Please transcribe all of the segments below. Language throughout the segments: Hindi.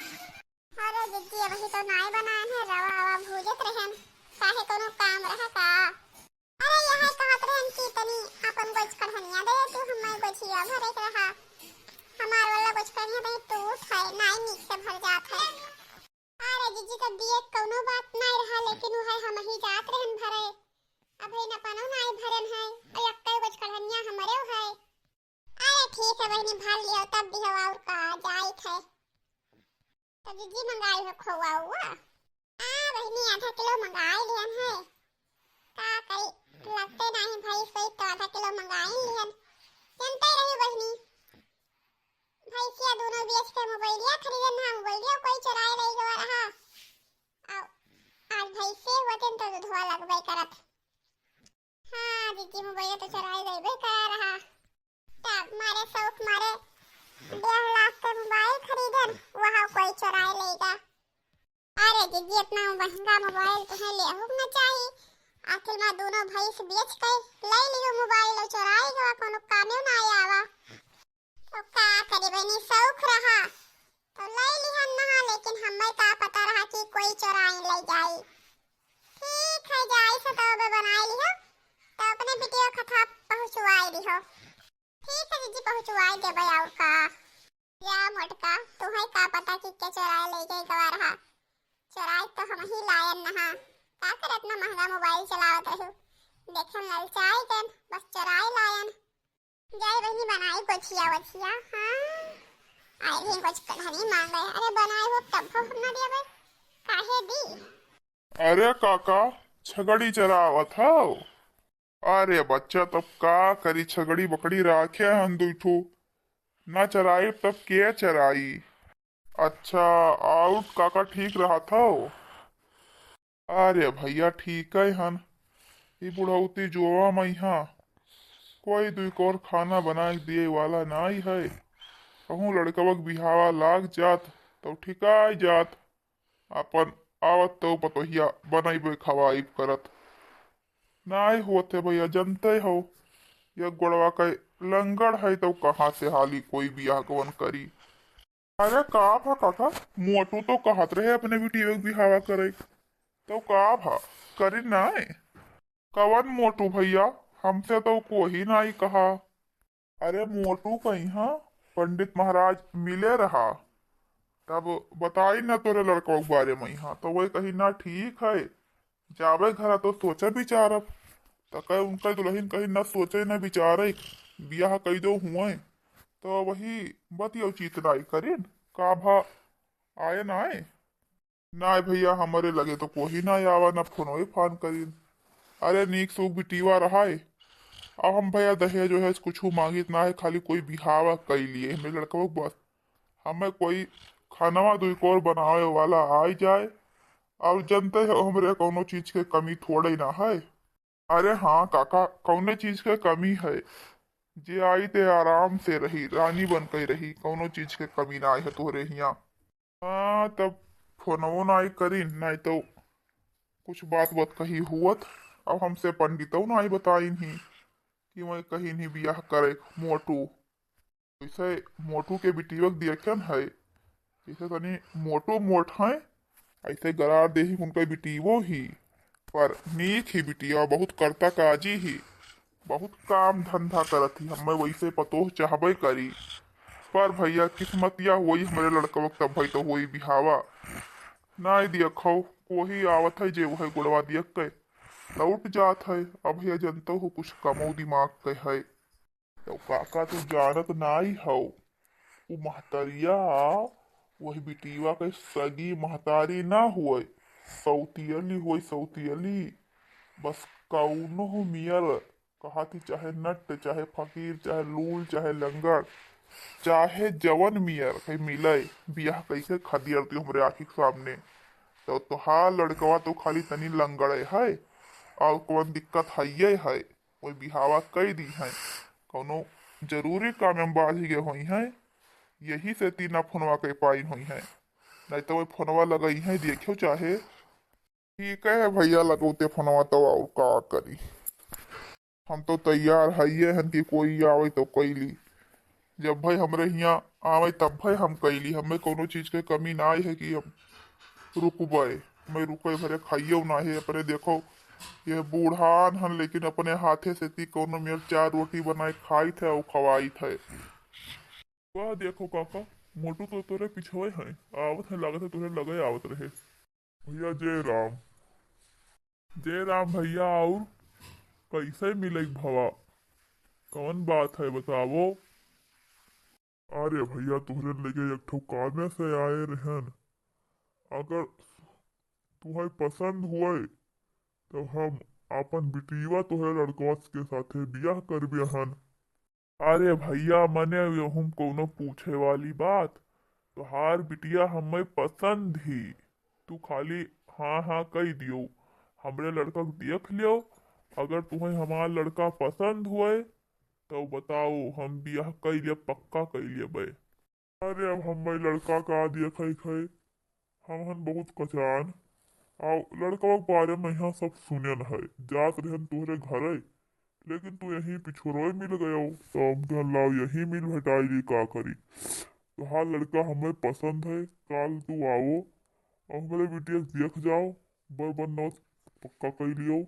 अरे दीदी अभी तो नाई बनाए हैं, रवा रवा भूजत रहन काहे कोनो काम रहा का। अरे यह कहत रहन कि तनी अपन कुछ कढ़निया दे तू हमें गोछिया भरे के रहा। हमार वाला कुछ कढ़निया दे तू है नाई नीक से भर जात है। अरे दीदी तो दिए कोनो बात नहीं रहा, लेकिन वो है हम ही जात रहन भरे। अभी न पनो नाई भरन है और यक्के कुछ कढ़निया हमरे है। अरे ठीक है बहनी भर लियो तब भी हवा और का जाई थे तो दीदी मंगाई हो खोआ हुआ। बहनी आधा किलो मंगाई लियन है का कई लगते नहीं भाई सही तो आधा किलो मंगाई लियन। जानते रही बहनी भैंसिया दोनों बेच के मोबाइलिया खरीदन ना मोबाइलिया कोई चुराए नहीं गवा रहा। आज भैंसे होते तो दूधवा लगबे करत। हाँ दीदी मोबाइल तो चुराए गईबे करा रहा। तब मारे शौक मारे 1.5 लाख का मोबाइल खरीदन वहाँ कोई चुराए लेगा। अरे दीदी इतना महंगा मोबाइल तुम्हें ले ना चाहिए। आखिर में दोनों भाई से बेच के ले लियो मोबाइल और चुराए गवा कोनो कामे ना आवा। तो का करे बनी शौक रहा तो ले लिहन ना, लेकिन हमें का पता रहा कि कोई चुराए ले जाए। ठीक है जाए से तो बनाए लियो तो अपने वीडियो खता पहुंचवाई दियो। ठीक है दीदी पहुंचवाई दे भाई और का या मोटका तुम्हें का पता कि क्या चुराए ले गए गवा रहा। चुराए तो हम ही लायन नहा का कर इतना महंगा मोबाइल चलावत रहू देखन ललचाई गन बस चुराए लायन। जाए बहनी बनाई गोछिया वछिया। हाँ आई भी कुछ कढ़नी मांग गए। अरे बनाए हो तब हो हम ना दिया काहे दी। अरे काका छगड़ी चरावत हो। अरे बच्चा तब का करी छगड़ी बकड़ी राखे हम दुठो ना चराई तब के चराई। अच्छा आउट काका ठीक रहा था। अरे भैया ठीक है हन ये बुढ़ौती जोवा मैहा कोई दुई और खाना बना दिए वाला नहीं है। कहूँ लड़कवक बिहावा लाग जात तो ठिकाई जात अपन आवत तो पतोहिया बनैबे खवाई करत नहीं होते भैया जनते हो यह गोड़वा का लंगड़ है तो कहाँ से हाली कोई बियाह कवन करी। अरे का भा काका मोटू तो कहत रहे अपने बेटी बिहावा करे तो का भा करी नाय। कवन मोटू भैया हमसे तो कोई नहीं कहा। अरे मोटू कहीं हाँ पंडित महाराज मिले रहा तब बताई ना तोरे लड़का के बारे में। हाँ तो वही कही ना ठीक है जावे घर तो सोचा विचारब तो कह उनका दुल्हन कहीं ना सोचे ना विचारे बियाह कई दो हुए तो वही बतियो चीत नाई करीन का भा आए ना आए ना भैया हमारे लगे तो कोई ना आवा ना फोन फान करीन। अरे नीक सुख बिटीवा रहा है अब हम भैया दहेज जो है कुछ मांगी ना है खाली कोई बिहावा कई लिए मेरे लड़का बस हमें कोई खानवा दुई कोर बनावे वाला आ जाए और जनते हो हमरे कोनो चीज के कमी थोड़े ना है। अरे हाँ काका कौने चीज के कमी है जे आई ते आराम से रही रानी बन के रही कोनो चीज के कमी ना आई है तोहरे हिया। हाँ तब फोनवो ना आई करी नहीं तो कुछ बात बात कही हुत अब हमसे पंडितों ना आई बताई नहीं कि मैं कहीं नहीं बियाह करे मोटू। वैसे मोटू के बिटिवक देखन है जैसे तनी मोटू मोट है ऐसे गरार दे ही उनका बिटीवो ही पर नीक ही बिटिया बहुत करता काजी ही बहुत काम धंधा करत ही हमें वैसे पतोह चाहबे करी पर भैया किस्मतिया हुई हमारे लड़का तब भाई तो हुई बिहावा ना देखो कोई आवत है जे वह गुड़वा दियक के लौट जात है। अब भैया जनता हो कुछ कमो दिमाग के है तो काका तू जानत नाई हो वो महतरिया वही बिटीवा के सगी महतारी ना हुए सौतियली हुई सौतियली बस कौनो मियर कहा थी चाहे नट चाहे फकीर चाहे लूल चाहे लंगड़ चाहे जवन मियर कहीं मिले बियाह कैसे खदियर ती हमरे आँखी के सामने तो तुहार लड़कवा तो खाली तनी लंगड़े है और कौन दिक्कत है कोई बिहावा कई दी है कौनो जरूरी काम में बाज गए हुई है यही से तीना फोनवा के पाई हुई है नहीं तो वो फोनवा लगई है देखो चाहे ठीक है भैया लगौते फोनवा तो और का करी हम तो तैयार है हन कि कोई आवे तो कैली जब भाई हमरे यहाँ आवे तब भाई हम कैली, हमें कोनो चीज के कमी ना आई है कि हम रुकबे। मैं रुके भरे खाइयो ना है अपने। देखो ये बूढ़ान हन लेकिन अपने हाथे से ती कोनो मेरे 4 रोटी बनाए खाई थे और खवाई थे। वह देखो काका, मोटू तो तोरे पिछवे हैं, आवत है, लागत है तुरे लगे आवत रहे। भैया जय राम। जय राम भैया। और कैसे मिले भवा, कौन बात है बतावो। अरे भैया तुहरे लेके एक ठो कामे से आए रहन। अगर तुम्हें पसंद हुए तो हम अपन बिटिया तोहरे लड़कवा के साथे बियाह कर बियाहन। अरे भैया मने हम कोनो पूछे वाली बात, तोहार बिटिया हमें पसंद ही। तू खाली हाँ हाँ कही दियो, हमरे लड़का को देख लियो। अगर तुम्हें हमार लड़का पसंद हुए तो बताओ, हम बियाह कर लिए, पक्का कर लिए बे। अरे अब हम लड़का का देखे खे, हम हन बहुत कचान। आओ लड़का के बारे में यहाँ सब सुनन है, जात रहन तुहरे घरे, लेकिन तू यहीं पिछोरो मिल गयो। तो हम कहन लाओ यहीं मिल भेटाई का करी। तो हाँ लड़का हमें पसंद है, काल तू आओ और हमारे बिटिया देख जाओ। बर बन पक्का कर लियो,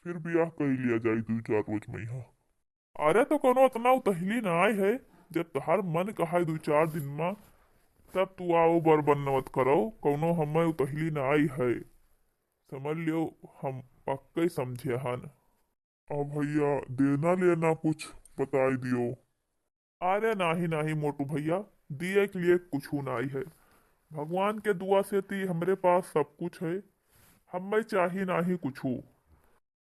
फिर ब्याह कर लिया जाए 2-4 रोज में यहाँ। अरे तो कोनो इतना उतहली ना आए है, जब तहार मन कहा 2-4 दिन में तब तू आओ। बर बनवत करो, कोनो हमें उतहली ना आई है, समझ लियो। हम पक्के समझे हन। अब भैया देना लेना कुछ बताई दियो। अरे नाही नाही मोटू भैया, दिए के लिए कुछ नहीं है। भगवान के दुआ से ती हमरे पास सब कुछ है, हमें चाहिए नहीं कुछ।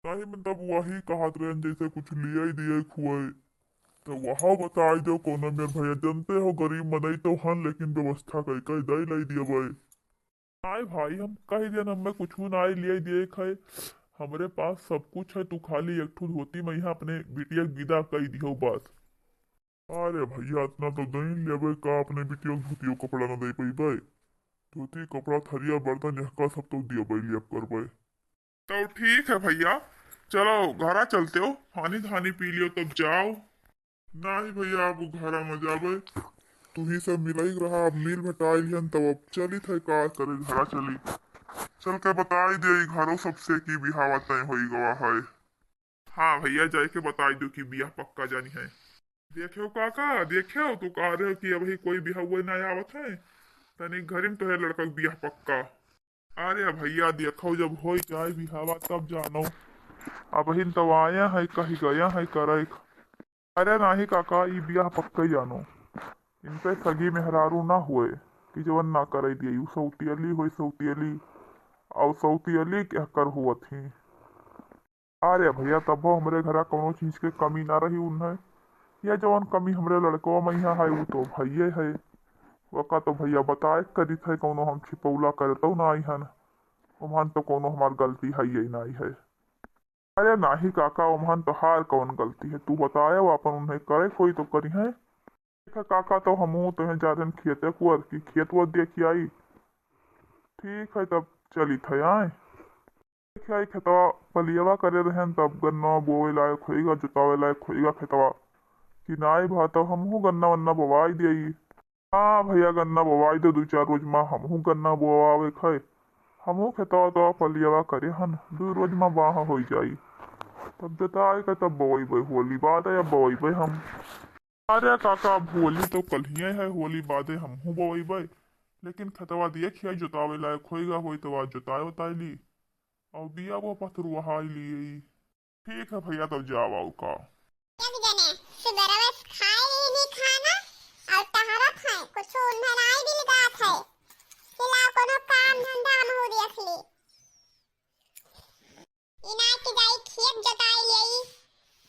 नहीं मतलब वही कहत रहे जैसे कुछ लिए दिए खुए, तो वहाँ बताई दो कोनो मेरे भैया। जानते हो गरीब मनई तो हन, लेकिन व्यवस्था कई कई दई लाई दिए भाई। नहीं भाई हम कह दिया हमें कुछ नहीं लिए दिए खाए, हमरे पास सब कुछ है। तू खाली एक ठो धोती में यहाँ अपने बिटिया विदा कही दियो बस। अरे भैया इतना तो दही लेबे का, अपने बिटिया धोतियो कपड़ा न दे पैबे। धोती कपड़ा थरिया बर्तन यह का सब तो दिया बैली अब करबे। तो ठीक है भैया, चलो घरा चलते हो, पानी धानी पी लियो तब जाओ। नहीं भैया अब घरा में जाबे, तू ही सब मिलई रहा, अब मिल भटाई लिहन तब अब चली थे का करे घरा चली। चल के बताई दे घरों सबसे कि बिहावा तय होई गवा है। हाँ भैया जाए के बताई दो कि बियाह पक्का जानी है। देखो काका, देखो तू कह रहे हो कि अभी कोई बिहाव हुए ना आवत है, तनी घर में तो है लड़का के बियाह पक्का। अरे भैया देखो जब हो जाए बिहावा तब जानो, अब हिन तो आया है कही गया है करे। अरे नाही काका ई बियाह पक्का ही जानो, इनके सगी मेहरारू ना हुए कि जवन ना करे दिए। सौतियली हुई सौतियली, और सौतियली क्या कर हुआ थी। अरे भैया तब हमरे घरा कोनो चीज के कमी ना रही उन्हें, या जवन कमी हमरे लड़कों में यहाँ है वो तो भैये है। वका तो भैया बताए करी थे, कोनो हम छिपौला करे तो ना आई हन, उमहन तो कोनो हमार गलती है यही नहीं है। अरे नाही काका उमहन तो हार कौन गलती है, तू बताया वो अपन उन्हें करे कोई तो करी है। ठीक है काका, तो हमू तुम्हें जादन खेते कुअर की खेत वो देखी आई। ठीक है तब चली थे आए। देखी आई खेतवा पलियवा करे रहन, तब गन्ना बोए लायक होएगा, जुतावे लायक होएगा खेतवा कि नाई भा, तब हमहू गन्ना वन्ना बोवाई दिए। हाँ भैया गन्ना बोवाई दो 2-4 रोज में, हमहू गन्ना बोवावे खाए, हमहू खेतवा तो पलियवा करे हन, 2 रोज में बाह हो जाई। तब जोताई का तब बोई भाई, होली बाद है या बोई भाई हम। अरे काका अब होली तो कल ही है, होली बाद हमहू बोई भाई, लेकिन खतवा दिए खिया जोतावे लायक होएगा होई तो आज जोताए बताई ली, और बिया वो पथरुआ ली। ठीक है भैया तब जाओ आओ का। क्या जाने सुबह बस खाए नहीं खाना, और तहरा खाए कुछ उन्हें नहीं दिल गात है, सिला कोनो काम धंधा में हो देख ली। इना की जाई खेत जोताई लेई,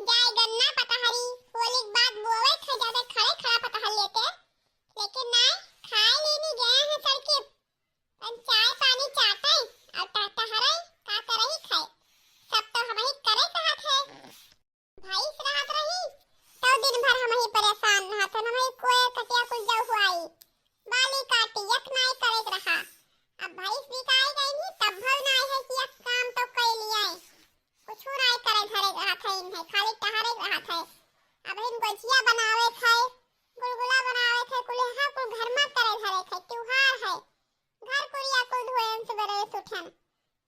जाए गन्ना पतहरी, होली के बाद बोवे थे जाते खड़े खड़ा पतहर लेते, लेकिन नहीं खाए लेने गए हैं सड़के चाय पानी चाहते और तहरा का करही खाए, सब तो हम ही करे चाहत है। भाई राहत रही सुबह उठन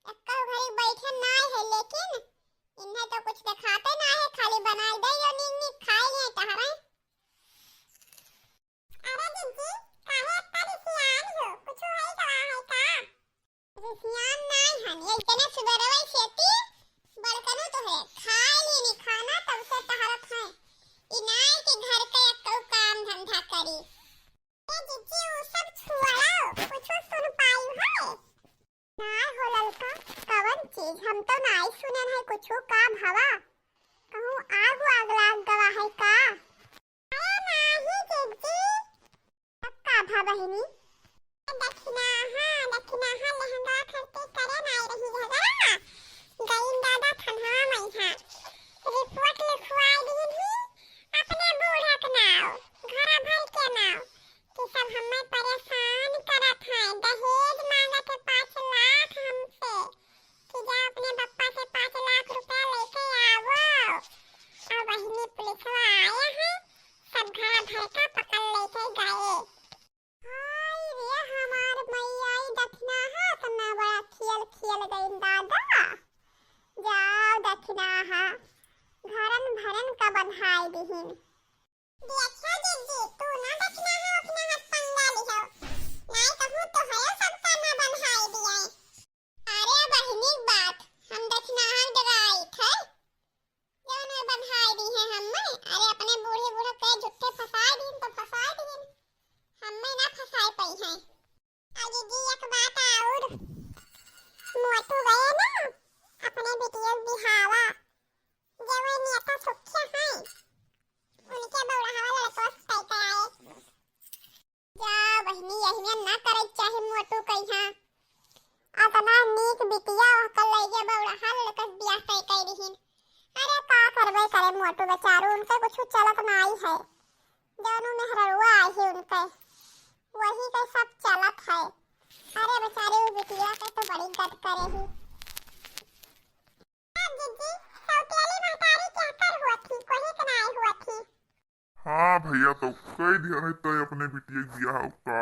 एक्का घरी बैठन ना है, लेकिन इन्हें तो कुछ दिखाते ना है, खाली बनाई दे यो नीक नीक खाई ले तहरा। अरे दीदी काहे इतना रिसियान हो, कुछ है का? रिसियान नहीं हन, ये इतने सुबह खेती बड़कनो तो है, खाई लेनी खाना तब से तहरत है इनाय के घर का एक्का काम धंधा करी। ए दीदी वो सब छुआओ, कुछ सुन पाई है ना हो ललका कवन चीज हम तो नहीं सुनन है, कुछ का भावा कहूँ आग लाग गवा है का? अरे नहीं दीदी अब का भा बहिनी दक्षिणा लहंगा खर्चे करे नहीं रही झगड़ा गईन दादा ठंडा मई है रिपोर्ट लिखवाई दी ही अपने बूढ़ा के नाव घर भर के नाव कि सब हमें परेशान करत है, दहेज मांगत है 5 लाख हमसे कि जा अपने पप्पा से 5 लाख रुपया लेके आवो। और बहिनी पुलिस आए हैं, सब घर भर का पकड़ लेके गए। हाय रे हमार मैया दक्षिणा है तना बड़ा खेल गई दादा, जाओ दक्षिणा है घरन भरन का बधाई दिहिन। देखो दीदी तू ना दक्षिणा है अपना हाथ पंगा लिहो, नहीं कहूँ तो है सबका ना बधाई दिया। अरे बहिनी बात हम दक्षिणा डराई थे जो ने बधाई दी है हमें। अरे अपने बूढ़े के जुट्टे फसाए दिन तो फसाए दिन, हमें ना फसाए पई है। अजी जी एक बात और मोटू गए ना अपने बिटिया बिहावा जब वे नेता सुख्या है उनके बौड़ा हवा लड़का तय कराए जा बहिनी यही में ना करे चाहे मोटू कहिया अतना नीक बिटिया कल लइगे बौड़ा हवा लड़का बियाह तय कर रहीन। अरे का करबे करे मोटू बेचारो उनके कुछ चलत ना आई है, दोनों मेहररुआ आई है उनके वही का सब चलत है। अरे बेचारे वो बिटिया के तो बड़ी गद करे ही। दीदी सौतेली महतारी क्या कर हुआ थी, कोई कनाई हुआ थी? हाँ भैया तो कई दिन तो अपने बिटिया बियाह का